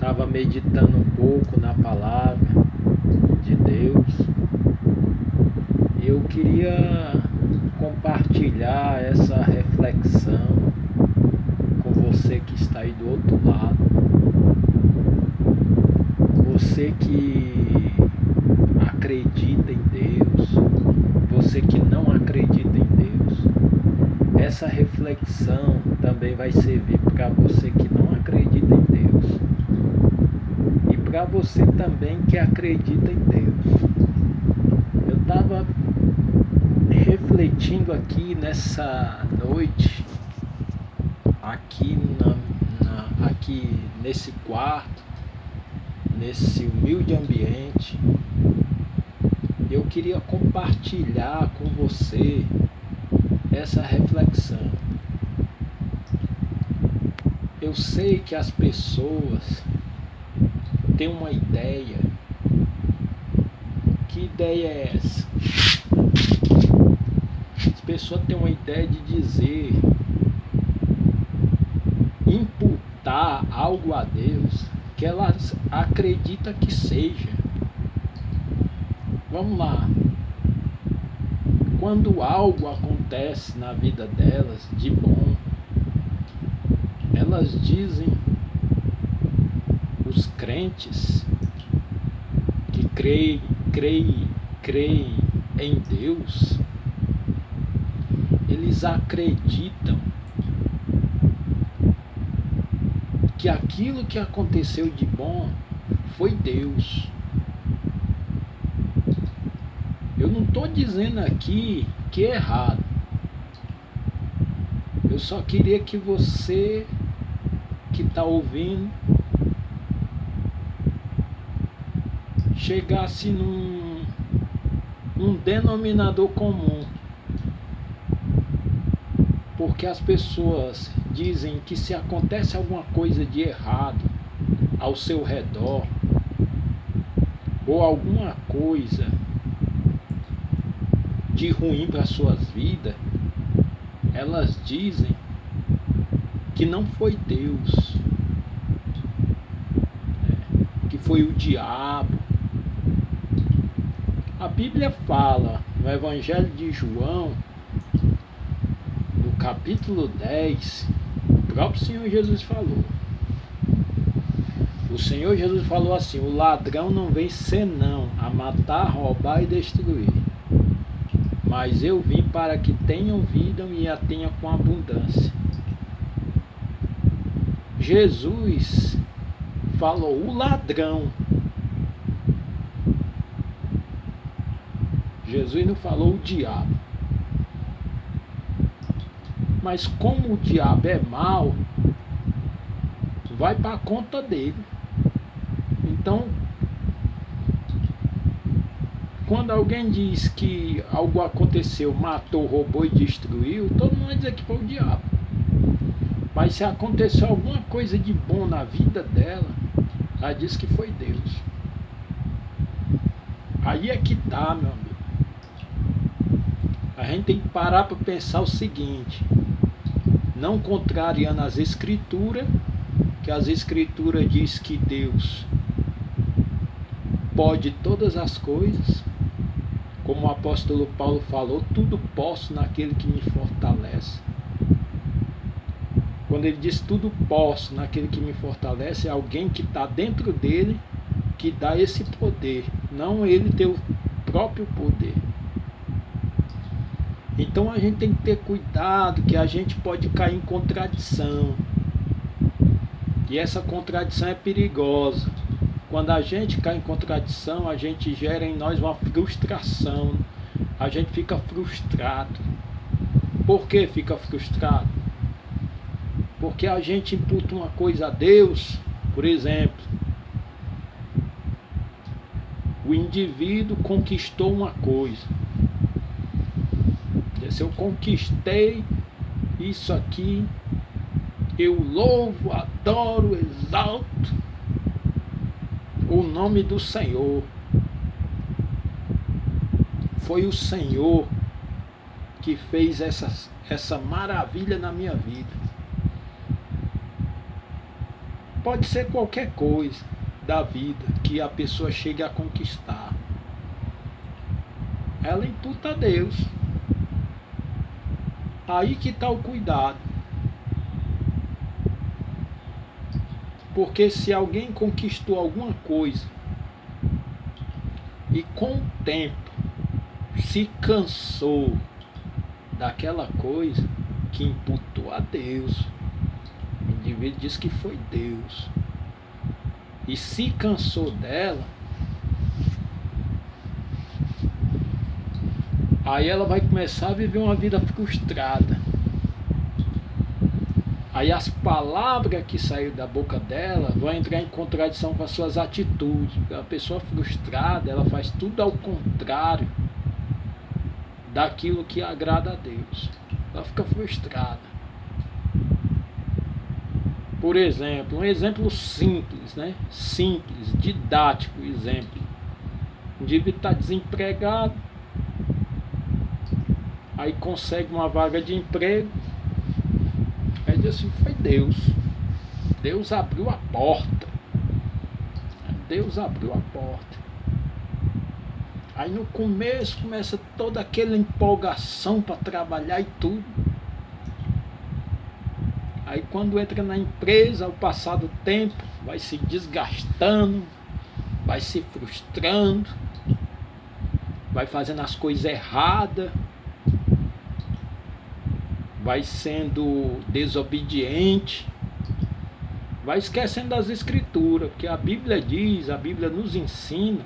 estava meditando um pouco na palavra de Deus e eu queria compartilhar essa reflexão com você que está aí do outro lado. Você que acredita em Deus, você que não acredita em Deus. Essa reflexão também vai servir para você que não acredita em Deus e para você também que acredita em Deus. Eu estava refletindo aqui nessa noite, aqui nesse quarto, nesse humilde ambiente. Eu queria compartilhar com você essa reflexão. Eu sei que as pessoas têm uma ideia. Que ideia é essa? As pessoas têm uma ideia de dizer, imputar algo a Deus que elas acreditam que seja. Vamos lá. Quando algo acontece na vida delas de bom, elas dizem, os crentes que creem em Deus, eles acreditam que aquilo que aconteceu de bom foi Deus. Eu não estou dizendo aqui que é errado. Eu só queria que você que está ouvindo chegasse num denominador comum. Porque as pessoas dizem que se acontece alguma coisa de errado ao seu redor, ou alguma coisa de ruim para suas vidas, elas dizem que não foi Deus, que foi o diabo. A Bíblia fala no Evangelho de João, no capítulo 10, o próprio Senhor Jesus falou. O Senhor Jesus falou assim: o ladrão não vem senão a matar, roubar e destruir. Mas eu vim para que tenham vida e a tenham com abundância. Jesus falou o ladrão. Jesus não falou o diabo. Mas como o diabo é mau, vai para a conta dele. Então, quando alguém diz que algo aconteceu, matou, roubou e destruiu, todo mundo vai dizer que foi o diabo. Mas se aconteceu alguma coisa de bom na vida dela, ela diz que foi Deus. Aí é que tá, meu amigo. A gente tem que parar para pensar o seguinte, não contrariando as escrituras, que as escrituras diz que Deus pode todas as coisas, como o apóstolo Paulo falou, tudo posso naquele que me fortalece. Quando ele diz tudo posso naquele que me fortalece, é alguém que está dentro dele que dá esse poder, não ele ter o próprio poder. Então a gente tem que ter cuidado, que a gente pode cair em contradição. E essa contradição é perigosa. Quando a gente cai em contradição, a gente gera em nós uma frustração. A gente fica frustrado. Por que fica frustrado? Porque a gente imputa uma coisa a Deus, por exemplo, o indivíduo conquistou uma coisa. Se eu conquistei isso aqui, eu louvo, adoro, exalto o nome do Senhor. Foi o Senhor que fez essa maravilha na minha vida. pode ser qualquer coisa da vida que a pessoa chegue a conquistar. Ela imputa a Deus. Aí que está o cuidado. Porque se alguém conquistou alguma coisa e com o tempo se cansou daquela coisa que imputou a Deus, o indivíduo diz que foi Deus, e se cansou dela, aí ela vai começar a viver uma vida frustrada. Aí as palavras que saíram da boca dela vão entrar em contradição com as suas atitudes. A pessoa frustrada, ela faz tudo ao contrário daquilo que agrada a Deus. Ela fica frustrada. Por exemplo, um exemplo simples, né? Simples, didático exemplo. O indivíduo está desempregado, aí consegue uma vaga de emprego, aí diz assim, foi Deus. Deus abriu a porta. Deus abriu a porta. Aí no começo começa toda aquela empolgação para trabalhar e tudo. Aí quando entra na empresa, ao passar do tempo, vai se desgastando, vai se frustrando, vai fazendo as coisas erradas, vai sendo desobediente, vai esquecendo das escrituras, porque a Bíblia diz, a Bíblia nos ensina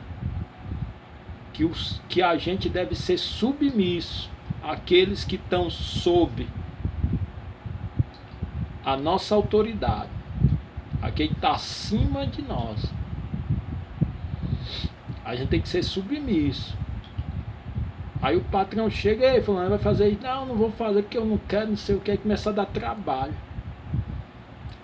que a gente deve ser submisso àqueles que estão sob a nossa autoridade, a quem está acima de nós. A gente tem que ser submisso. Aí o patrão chega, ei, fulano, vai fazer isso? Não vou fazer porque eu não quero, não sei o que, aí começa a dar trabalho.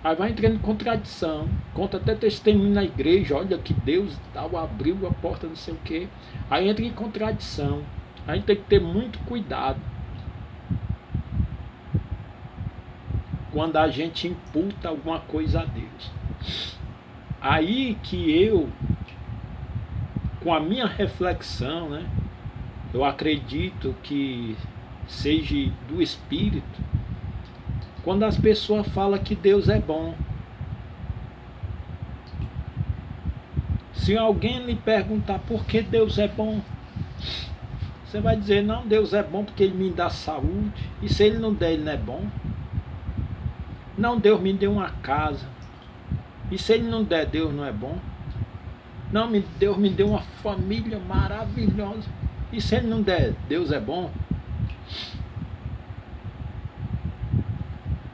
Aí vai entrando em contradição, conta até testemunho na igreja, olha que Deus tal, abriu a porta, não sei o que. Aí entra em contradição. A gente tem que ter muito cuidado quando a gente imputa alguma coisa a Deus. Aí que eu, com a minha reflexão, né, eu acredito que seja do Espírito, quando as pessoas falam que Deus é bom. Se alguém lhe perguntar por que Deus é bom, você vai dizer, não, Deus é bom porque Ele me dá saúde. E se Ele não der, Ele não é bom? Não, Deus me deu uma casa. E se Ele não der, Deus não é bom? Não, Deus me deu uma família maravilhosa. E se Ele não der, Deus é bom?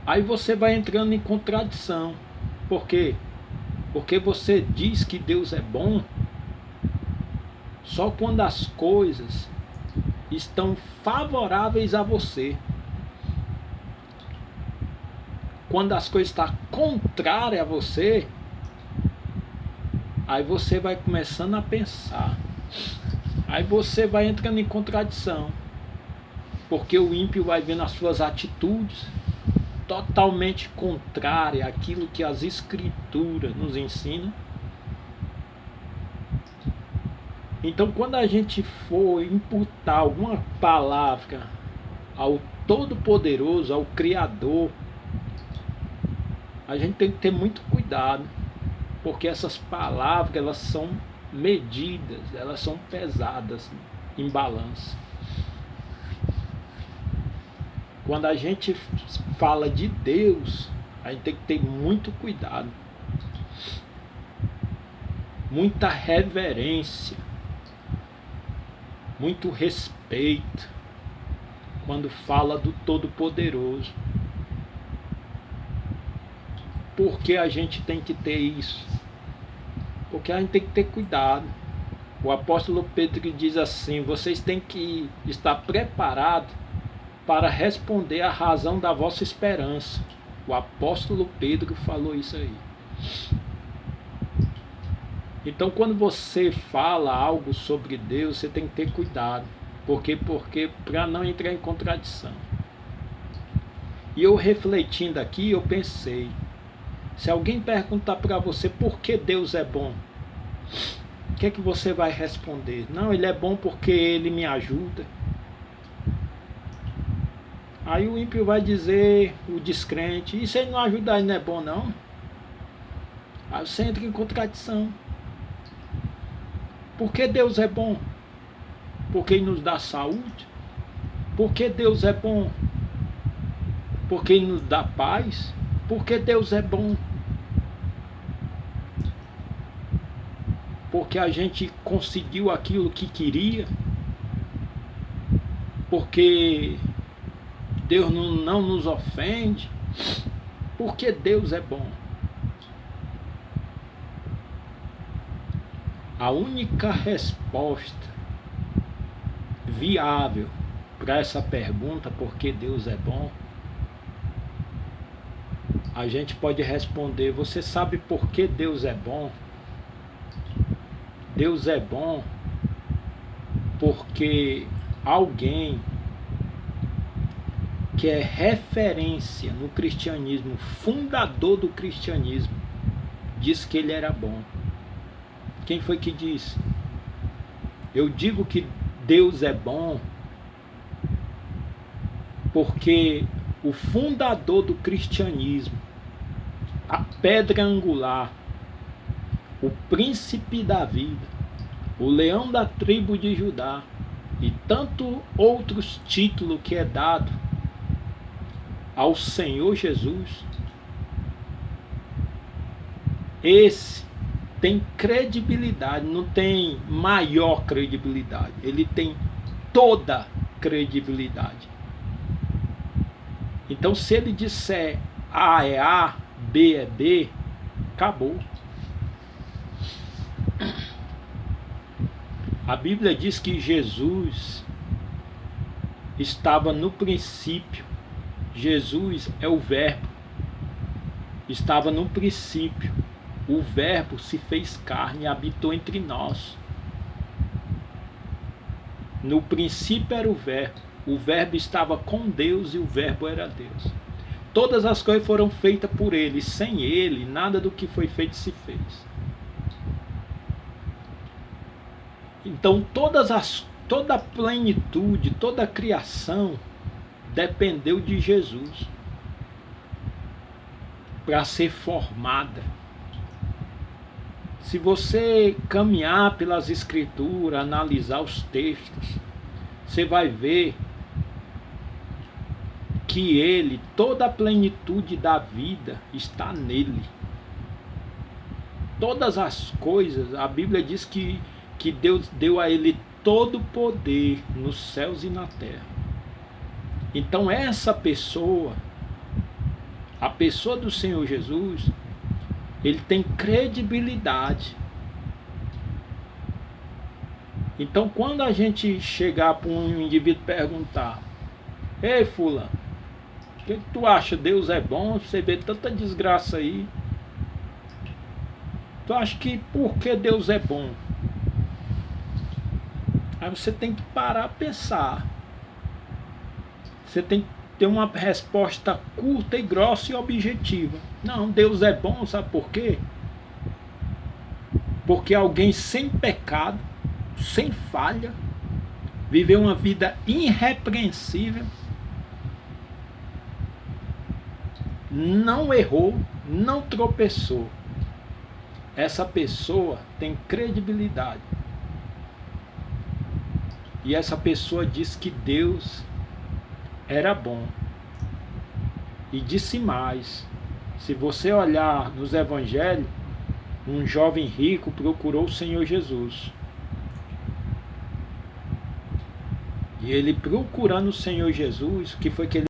Aí você vai entrando em contradição. Por quê? Porque você diz que Deus é bom só quando as coisas estão favoráveis a você. Quando as coisas estão contrárias a você, aí você vai começando a pensar. Aí você vai entrando em contradição. Porque o ímpio vai vendo as suas atitudes totalmente contrárias àquilo que as escrituras nos ensinam. Então quando a gente for imputar alguma palavra ao Todo-Poderoso, ao Criador, a gente tem que ter muito cuidado, porque essas palavras, elas são medidas, elas são pesadas em balança. Quando a gente fala de Deus, a gente tem que ter muito cuidado, muita reverência, muito respeito quando fala do Todo-Poderoso. Por que a gente tem que ter isso? Porque a gente tem que ter cuidado. O apóstolo Pedro diz assim, vocês têm que estar preparados para responder à razão da vossa esperança. O apóstolo Pedro falou isso aí. Então quando você fala algo sobre Deus, você tem que ter cuidado. Porque para não entrar em contradição. E eu refletindo aqui, eu pensei, Se alguém perguntar para você por que Deus é bom, o que é que você vai responder? Não, ele é bom porque ele me ajuda. Aí o ímpio vai dizer, o descrente, e se ele não ajudar, ele não é bom não? Aí você entra em contradição. Por que Deus é bom? Porque ele nos dá saúde? Por que Deus é bom? Porque ele nos dá paz? Por que Deus é bom? Porque a gente conseguiu aquilo que queria? Porque Deus não nos ofende? Porque Deus é bom? A única resposta viável para essa pergunta, por que Deus é bom, a gente pode responder, você sabe por que Deus é bom? Deus é bom porque alguém que é referência no cristianismo, fundador do cristianismo, disse que ele era bom. Quem foi que disse? Eu digo que Deus é bom porque o fundador do cristianismo, a pedra angular, o príncipe da vida, o leão da tribo de Judá e tanto outros títulos que é dado ao Senhor Jesus, esse tem credibilidade, não tem maior credibilidade, ele tem toda credibilidade. Então se ele disser A é A, B é B, acabou. A Bíblia diz que Jesus estava no princípio. Jesus é o verbo. Estava no princípio. O verbo se fez carne e habitou entre nós. No princípio era o verbo. O verbo estava com Deus e o verbo era Deus. Todas as coisas foram feitas por ele. Sem ele, nada do que foi feito se fez. Então toda a plenitude, toda a criação dependeu de Jesus para ser formada. Se você caminhar pelas escrituras, analisar os textos, você vai ver que ele, toda a plenitude da vida está nele. Todas as coisas, a Bíblia diz que Deus deu a ele todo o poder nos céus e na terra. Então essa pessoa, a pessoa do Senhor Jesus, ele tem credibilidade. Então quando a gente chegar para um indivíduo perguntar, ei fulano, o que tu acha? Deus é bom? Você vê tanta desgraça aí. Tu acha que por que Deus é bom? Aí você tem que parar a pensar. Você tem que ter uma resposta curta e grossa e objetiva. Não, Deus é bom, sabe por quê? Porque alguém sem pecado, sem falha, viveu uma vida irrepreensível, não errou, não tropeçou. Essa pessoa tem credibilidade. E essa pessoa diz que Deus era bom. E disse mais. Se você olhar nos evangelhos, um jovem rico procurou o Senhor Jesus. E ele procurando o Senhor Jesus, que foi que ele